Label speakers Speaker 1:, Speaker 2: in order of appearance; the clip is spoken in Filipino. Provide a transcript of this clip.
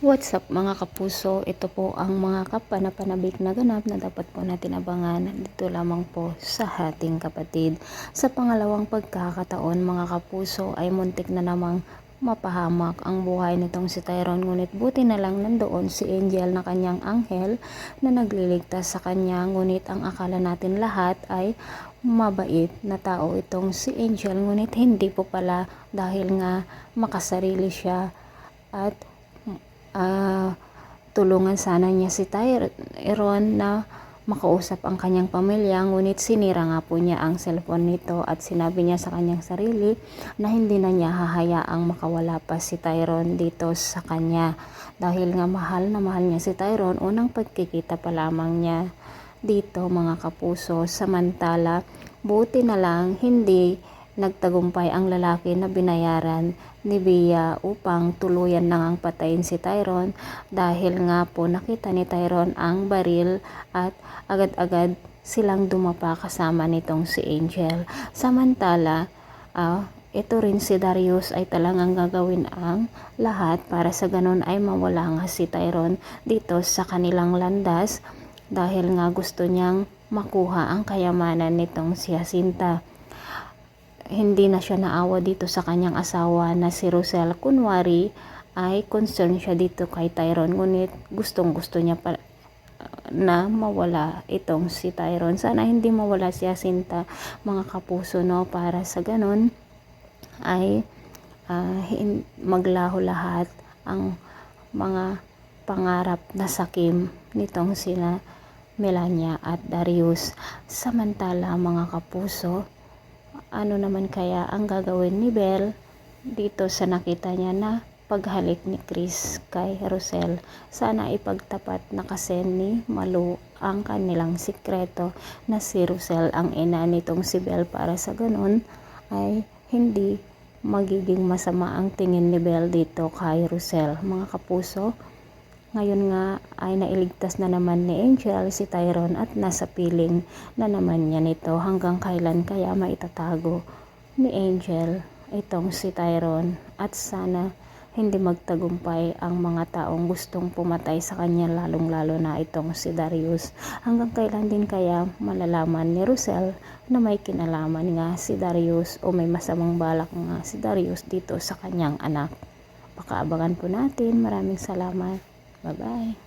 Speaker 1: What's up mga kapuso? Ito po ang mga kapanapanabik na ganap na dapat po natin abangan dito lamang po sa ating kapatid. Sa pangalawang pagkakataon mga kapuso ay muntik na namang mapahamak ang buhay nitong si Tyrone, ngunit buti na lang nandoon si Angel na kanyang anghel na nagliligtas sa kanya, ngunit ang akala natin lahat ay mabait na tao itong si Angel, ngunit hindi po pala, dahil nga makasarili siya at tulungan sana niya si Tyrone na makausap ang kanyang pamilya, ngunit sinira nga po niya ang cellphone nito at sinabi niya sa kanyang sarili na hindi na niya hahayaang makawala pa si Tyrone dito sa kanya, dahil nga mahal na mahal niya si Tyrone unang pagkikita pa lamang niya dito mga kapuso. Samantala buti na lang hindi nagtagumpay ang lalaki na binayaran ni Bea upang tuluyan lang ang patayin si Tyrone, dahil nga po nakita ni Tyrone ang baril at agad-agad silang dumapa kasama nitong si Angel. Samantala ito rin si Darius ay talagang gagawin ang lahat para sa ganun ay mawala nga si Tyrone dito sa kanilang landas, dahil nga gusto niyang makuha ang kayamanan nitong si Jacinta. Hindi na siya naawa dito sa kanyang asawa na si Rosel. Kunwari ay concern siya dito kay Tyrone, ngunit gustong gusto niya pa na mawala itong si Tyrone. Sana hindi mawala si Jacinta mga kapuso, no, para sa ganun ay maglaho lahat ang mga pangarap na sakim nitong sina Melania at Darius. Samantala mga kapuso, ano naman kaya ang gagawin ni Belle dito sa nakita niya na paghalik ni Chris kay Rosel? Sana ipagtapat na kasi ni Malu ang kanilang sikreto na si Rosel ang ina nitong si Belle, para sa ganun ay hindi magiging masama ang tingin ni Belle dito kay Rosel mga kapuso. Ngayon nga ay nailigtas na naman ni Angel si Tyrone at nasa piling na naman niya nito. Hanggang kailan kaya maitatago ni Angel itong si Tyrone, at sana hindi magtagumpay ang mga taong gustong pumatay sa kanya, lalong-lalo na itong si Darius. Hanggang kailan din kaya malalaman ni Rosel na may kinalaman nga si Darius o may masamang balak nga si Darius dito sa kanyang anak? Pakaabangan po natin. Maraming salamat. Bye-bye.